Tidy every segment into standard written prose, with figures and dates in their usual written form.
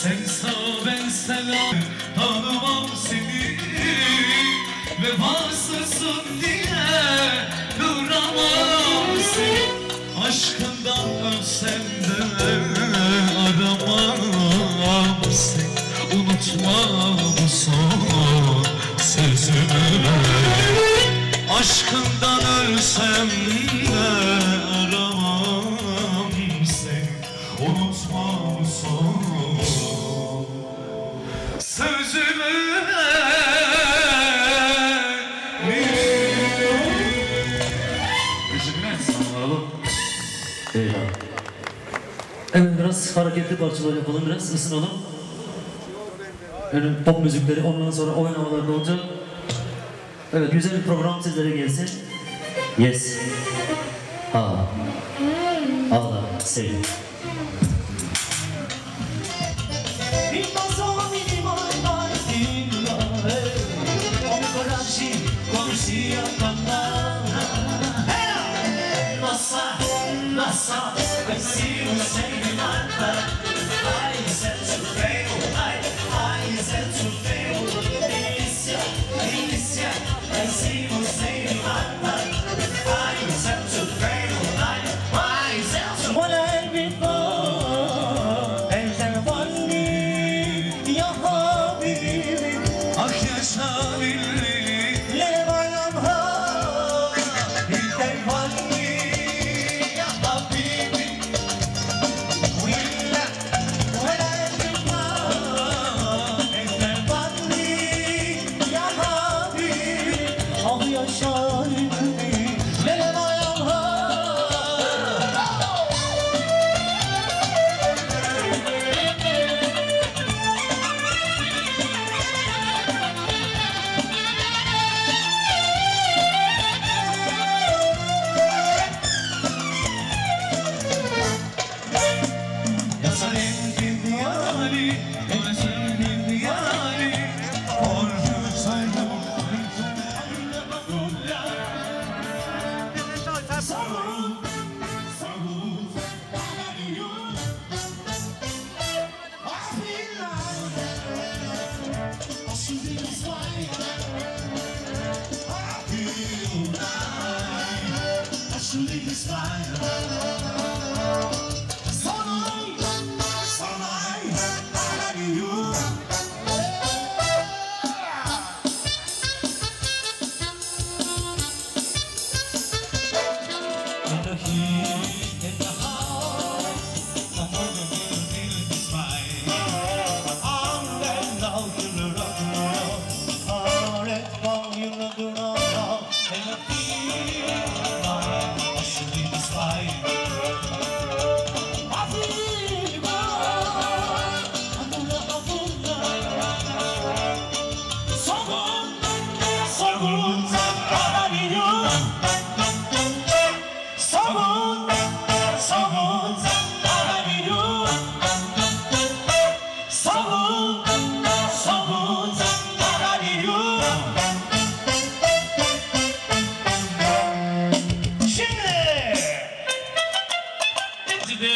Sen sağ ben selam, tanımam seni. Vefasızsın diye kıramam seni. Aşkından ölsem de aramam seni. Unutma bu son sözümü. Aşkından ölsem de aramam seni. Unutma bu son sözümü. Eyvallah. Evet, biraz hareketli parçalar yapalım, biraz ısınalım. Yani pop müzikleri ondan sonra oyun havalarda olacak. Evet, güzel bir program sizlere gelsin. Yes. Ha. Allah sevdim. Nossa, preciso sem nada. Ai, sente o frio, ai, sente o frio. Delícia, delícia, preciso sem nada. Ai, sente o frio, ai, sente o frio. What I before, and then one day, your habibi, Ah yaşa billi. live on your heart, and then one day.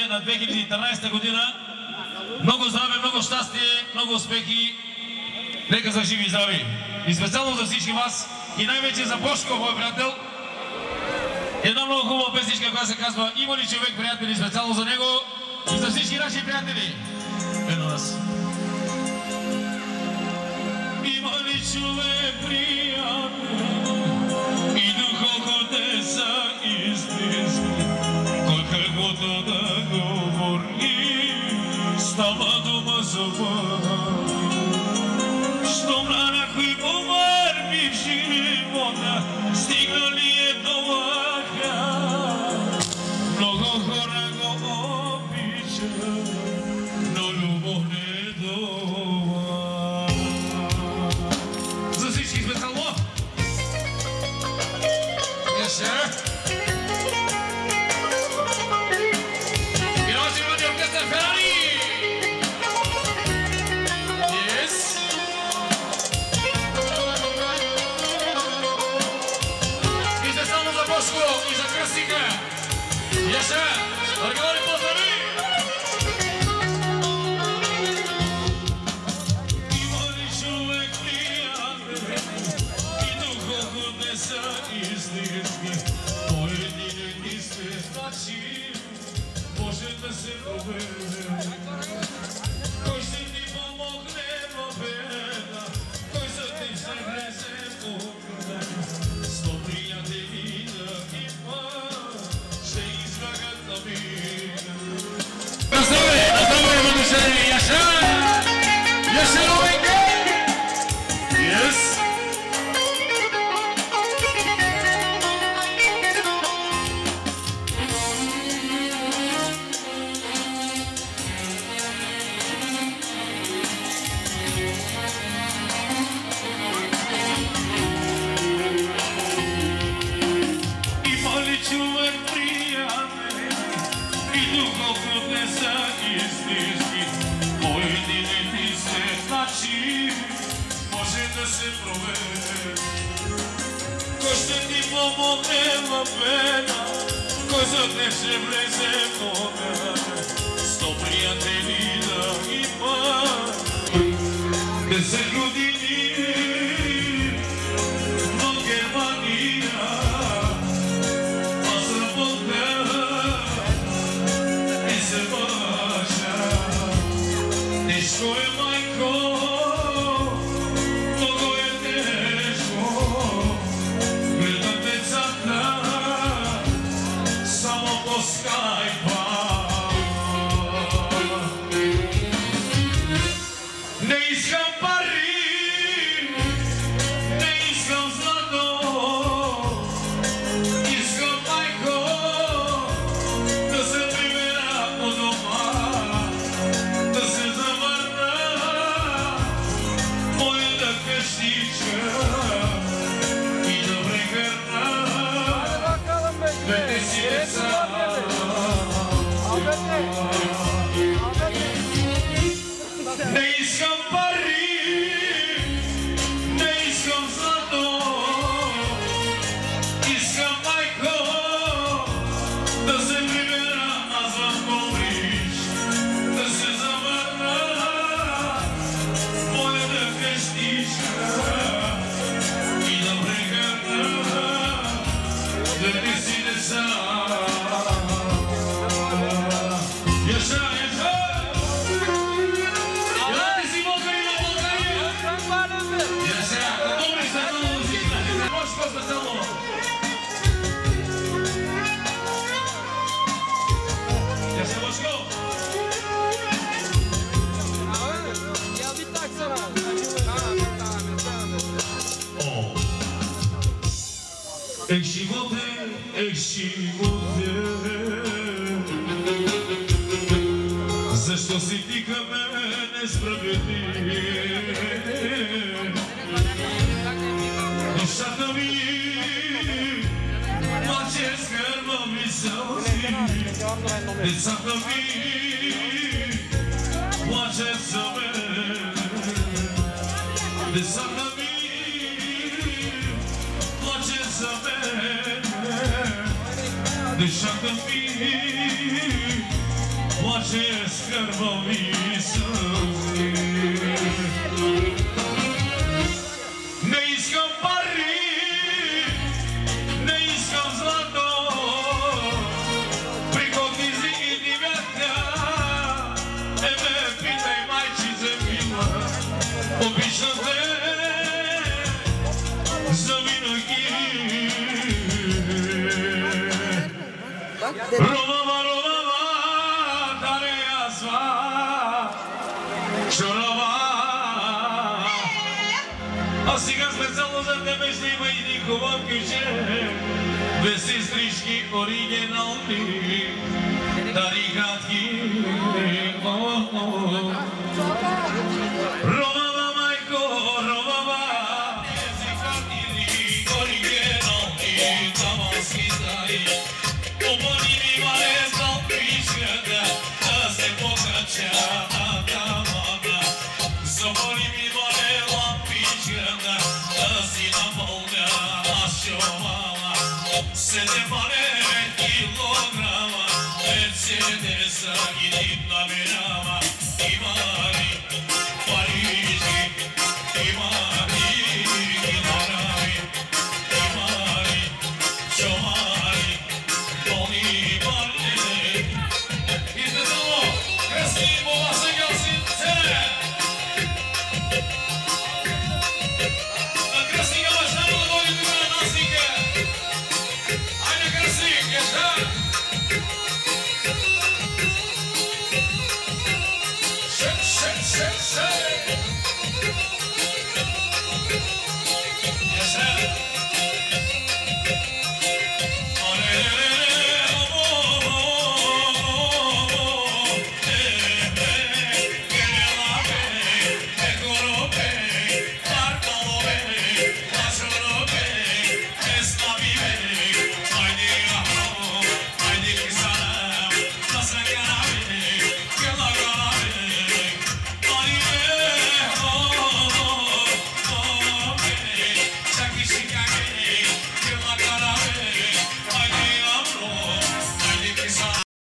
На 2013 година. Много здраве, много щастие, много успехи. Нека са живи и здрави. И специално за всички вас и най-вече за Бошко, мой приятел. Една много хубава песничка, която се казва "Има ли човек приятели", специално за него и за всички наши приятели. Едно нас. Има ли човек приятели и духовно те са истински, кой каквото да говори, става дума за вас. Щом на някой помърви в живота, стигнали е до върха. Много хора го обичат, но любов не е това. За всички специално! Яше! И за кръстника! Яша! Аргали, поздрави! се проведе. Кой ще ти помогне в беда, кой за теб ще влезе в огъня. 100 приятели да има, ще избягат на мина. Наздраве, въдушени, Яша! Яша Новенка! Yes! Човек приятел и духовно не са истински, поединете се значи, може да се проведе. Кой ще ти помогне в беда, кой за теб ще влезе в огъня. 100 приятели да има, 10 години в Германия. Тежко е, майко, много е тежко. Гледам децата само по скайпа. Не искам пари, не искам злато. Искам, майко, да се прибера у дома, да се завърна моята къщичка и да прегърна двете си деца. Не искам пари, не искам злато. Искам, майко, да се прибера аз в Добрич, да се завърна моята къщичка и да прегърна двете си деца. Яша, Яша! Елате си българи на България! Яша, добре се много си! Мошко специално! Яша, Мошко! Ех, животе, защо си ти към мен несправедлив? Душата ми плаче с кървави сълзи, децата ми плачат за мен, децата ми плачат за мен, душата ми плаче с кървави сълзи. Не искам пари, не искам злато, пригодни си и дивятка, не ме питай, майчице мила, обичам те завинаги. Ровава, даре язва, чорова. А сега специално за тебе ще има един хубав кюче, без сестрички оригинални, дари кратки. Ровава, майко, ровава, тези картини оригинални, тамански стари. Обони ми мале салпичката, да се покача на тамана. Заболи ми мале лампичката, да си напълня ашомала. 7 килограма, Мерцедеса и дивна бирама. Има ли парижи, има ли килограми, има ли чомали, боли, боли. Shake, shake, shake, shake.